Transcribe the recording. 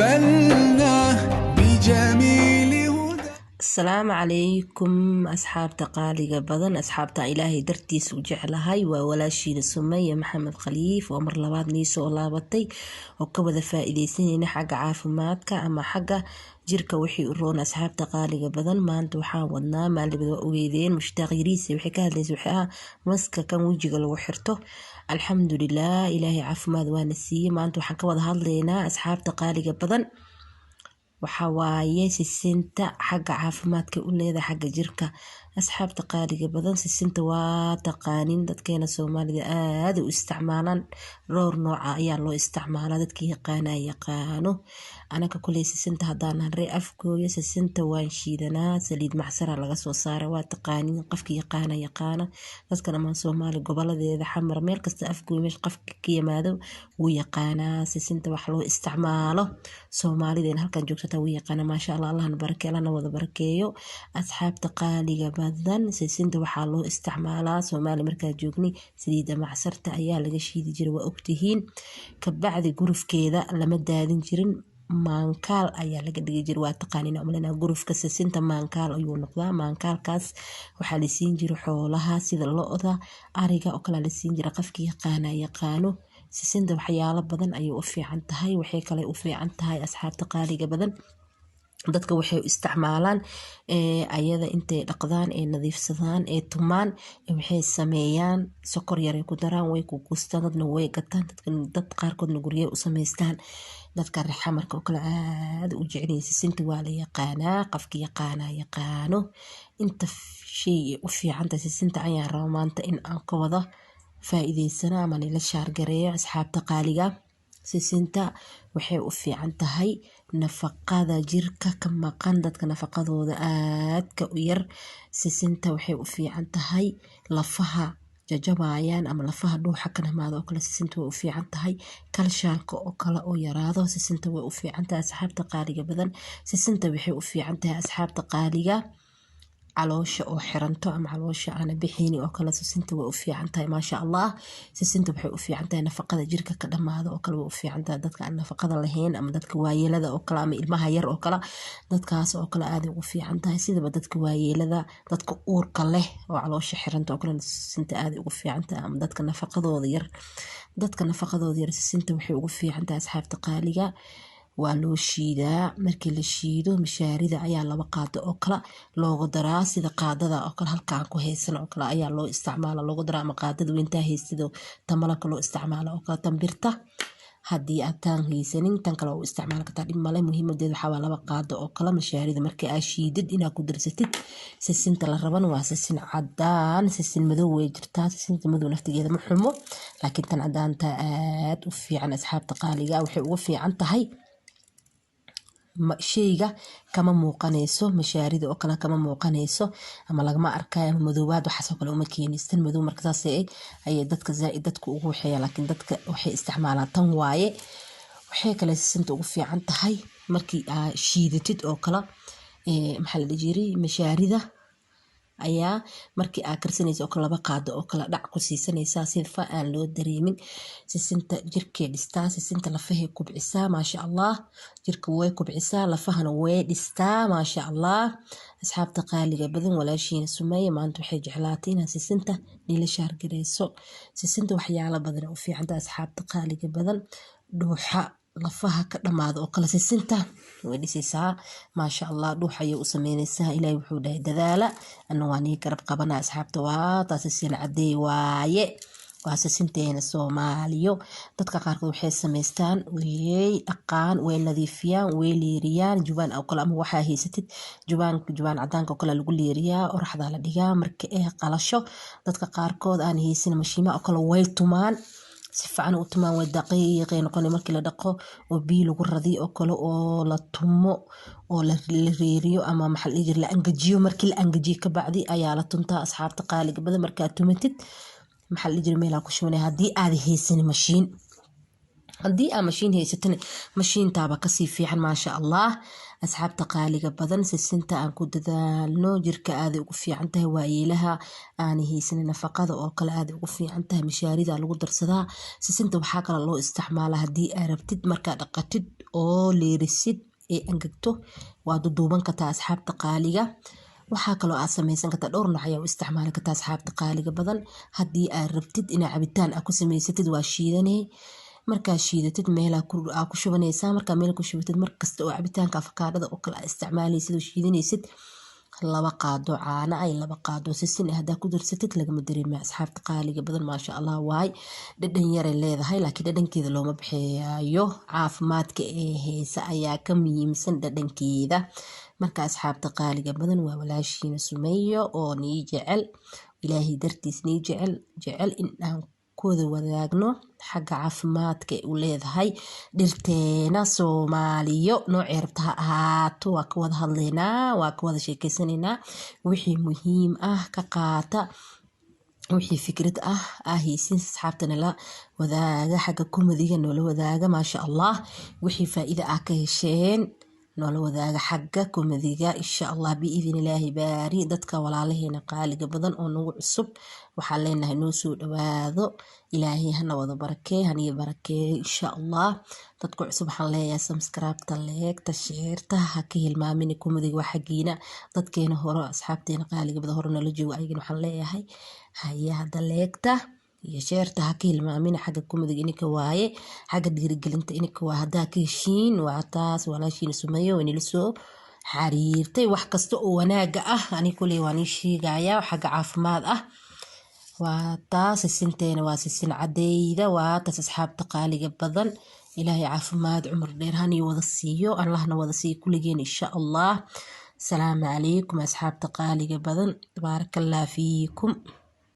تقبلنا بجميل هدى. السلام عليكم أصحاب تقاليق بدن أصحاب إلهي درتيس وجعلهاي وولاشيد سمية محمد خليف ومر لباد نيسو الله بطي وكبدا فائدة سنين حق عافماتك أما حق jirka wixii u roon asxaabta qaaliga badan maanta waxaan wadnaa maalibada ogeydeen mushtaaq yariisi waxay ka hadlaysaa wixii ah maska kan wajiga lagu xirto alxamdulilah ilaahay caafimaad waana siiyey maanta waxaan ka wada hadlaynaa asxaabta qaaliga badan waxa waaye sisinta xagga caafimaadka u leedahay xagga jirka asxaabta qaaliga badan sisinta waa taqaanin dadkeena Soomaalida aad u isticmaalaan dhowr nooc ayaa loo isticmaalaa dadkii yaqaano anaka kulay sisinta hadaan ree afkooya sisinta waan shiidanaa saliid macsara laga soo saaray waa taqaanin qofkii yaqaana dadkana ma Soomaali goboladeeda xamar meel kasta afkooya meesh qofka ka yimaado wuu yaqaanaa sisinta wax loo isticmaalo Soomaalida halkan joogta wuu yaqaana ma sha Allah Allahna barakeeyo Allahna wada barakeeyo asxaabta qaaliga badan sisinta waxa loo isticmaalaa Soomaali markaa joogni saliida macsarta ayaa laga shiidi jiray waa ogtihiin ka bacdi gurufkeeda lama daadin jirin maankaal ayaa laga dhigi jiray waa taqaaniin umaleena gurufka sisinta maankaal ayuu noqdaa maankaalkaas waxa la siin jiray xoolaha sida lo'da ariga oo kala la siin jiray qofkii yaqaano sisinta waxyaalo badan ayay u fiican tahay waxay kale u fiican tahay asxaabta qaaliga badan dadka waxay u isticmaalaan ayada intay dhaqdaan ee nadiifsadaan ee tumaan waxay sameeyaan sokor yar ay ku daraan way ku kustaan dadna way gataan dad qaarkoodna guriga u sameystaan dadka raxamarka oo kala aad u jecel sisinta waa la yaqaanaa qofkii yaqaano inta shay u fiican tahay sisinta ayaan rabaa maanta in aan ka wada faa'iideysana ama la shaargareeyo asxaabta qaaliga sisinta waxay u fiican tahay nafaqada jirka ka maqan dadka nafaqadooda aadka u yar sisinta waxay u fiican tahay lafaha jajabayaan ama lafaha dhuuxa ka dhamaado oo kale sisinta way u fiican tahay kalshaanka oo kale oo yaraado sisinta way u fiican tahay asxaabta qaaliga badan sisinta waxay u fiican tahay asxaabta qaaliga caloosha oo xiranto ama caloosha aan bixini oo kala sisinta way u fiican tahay ma sha Allah sisinta waxay u fiican tahay nafaqada jirka ka dhamaado oo kale way u fiican tahay dadka aan nafaqada lahayn ama dadka waayeelada oo kale ama ilmaha yar oo kale dadkaas oo kale aad ugu fiican tahay sidaba dadka waayeelada dadka uurka leh oo caloosha xiranto oo kale sisinta aad ugu fiican tahay ama dadka nafaqadooda yar sisinta waxay ugu fiican tahay asxaabta qaaliga waa loo shiidaa markii la shiido mishaarida ayaa laba qaado oo kala loogu daraa sida qaadada oo kala halkaan ku haysan oo kala ayaa loo isticmaala loogu daraa ama qaadada weynta haystido tamalka loo isticmaalo oo kala tambirta haddii aad taan haysanin tan kale oo isticmaal kartaa dhib male muhiimadeedu waxa waa laba qaado oo kala mishaarida markii aad shiidid inaad ku darsatid sisinta la raban waa sisin cadaan sisin madow way jirtaa sisinta madow naftigeeda ma xumo laakiin tan cadaanta aad u fiican asxaabta qaaliga waxay ugu fiican tahay shayga kama muuqanayso mishaarida oo kala kama muuqanayso ama lagama arkayo madoobaad waxa soo kale uma keenistan madow markaas ay dadka zaid dadku ugu waxay laakiin dadka waxay isticmaalaan tan waaye waxay kale sisinta ugu fiican tahay markii aad shiidatid oo kala maxaa la jiray mishaarida ayaa markii aad karsanayso oo kala laba qaado oo kala dhac ku siisanaysaa si aan loo dareemin sisinta jirka dhistaa sisinta lafaha kubcisaa ma sha Allah jirka way kubcisaa lafahana way dhistaa ma sha Allah asxaabta qaaliga badan walaashiina Sumeeya maanta waxay jeclaatay in sisinta nila shaar gareyso sisinta waxyaalo badan oo fiican tahay asxaabta qaaliga badan dhuuxa lafaha ka dhamaado oo kala sisinta way dhisaysaa ma sha Allah dhuuxaya u sameynaysaa ilaahay wuxuu dhahay dadaala anwaani garab qabana asxaabta waa taas sisin cadeey waaye waa sisinteena Soomaaliyo dadka qaarkood waxay sameystaan way aqaan way nadiifiyaan way leeriyaan jubaan oo kale ama waxa haysatid jubaan cadaanka oo kale lagu leeriyaa oraxda la dhigaa marka ay qalasho dadka qaarkood aan haysan mashiima oo kale way tumaan si fiican u tumaan way daqiiqeen noqon markii la dhaqo oo biyo lagu radiyo oo kale oo la tumo oo la reeriyo ama maxal dhigir la angajiyo markii la angajiyo ka bacdi ayaa la tuntaa asxaabta qaaliga badan marka aad tumatid maxal dhigir meel ku shubnay hadii aad haysan mashiin haddii aad mashiin haysatana mashiintaaba kasii fiican ma sha Allah asxaabta qaaliga badan sisinta aan ku dadaalno jirka aad ugu fiican tahay waayeelaha aan haysan nafaqada oo kale aad ugu fiican tahay mishaarida lagu darsadaa sisinta waxaa kale loo isticmaalaa haddii aad rabtid markaa dhaqatid oo leerisid ee angagto waa duduuban kartaa asxaabta qaaliga waxaa kaloo aad samaysan kartaa dhowr nooc ayaa u isticmaali kartaa asxaabta qaaliga badan haddii aad rabtid inaad cabitaan aad ku samaysatid waa shiidanay markaa shiidatid meel aad ku shubanaysaa markaa meel ku shubatid markasta oo cabitaanka afakaadhada oo kale aad isticmaalaysid oo shiidanaysid 2 qaado caano ay 2 qaado sisin haddaa ku darsatid lagama dareemo asxaabta qaaliga badan maasha Allah waay dhadhan yar ay leedahay laakiin dhadhankeeda looma bixiyo caafimaadka ee heesa ayaa ka muhiimsan dhadhankeeda marka asxaabta qaaliga badan waa walaashiina Sumayo oo nii jecel ilaahay dartiis nii jecel in aan kooda wadaagno xagga caafimaadka u leedahay dhirteena Soomaaliyo nooc rabta ha ahaato waa ka wada hadlaynaa waa ka wada sheekaysanaynaa wixii muhiim ah ka qaata wixii fikrad ah haysin asxaabtana la wadaaga xagga komadiga noola wadaaga maasha Allah wixii faa'iido ah ka hesheen noola wadaaga xagga komadiga insha Allah biidinilaahi baari dadka walaalaheena qaaliga badan oo nagu cusub waxaa leenahay noo soo dhawaado ilaahay hana wada barakee haniyo barakee insha Allah dadku cusub waxaan leeyahay subscribe-ta leegta sheerta ha ka hilmaamin komadiga waa xagiina dadkeena hore asxaabteena qaaliga badan hore nala joogo ayagana waxaan leeyahay haya hada leegta iyo sheerta ha ka hilmaamin xagga komadiga ininka waaye xagga dhiirigelinta ininka waa haddaa ka heshiin waa taas walaashiina Sumayo inila soo xariirtay wax kasta oo wanaaga ah ani kuley waan ii sheegayaa xagga caafimaad ah waa taas sisinteena waa sisin cadeyda waa taas asxaabta qaaliga badan ilaahay caafimaad cumar dheer hani wada siiyo allahna wada siiyo kuligeen insha Allah salaamu calaykum asxaabta qaaliga badan tabaarakallah fiikum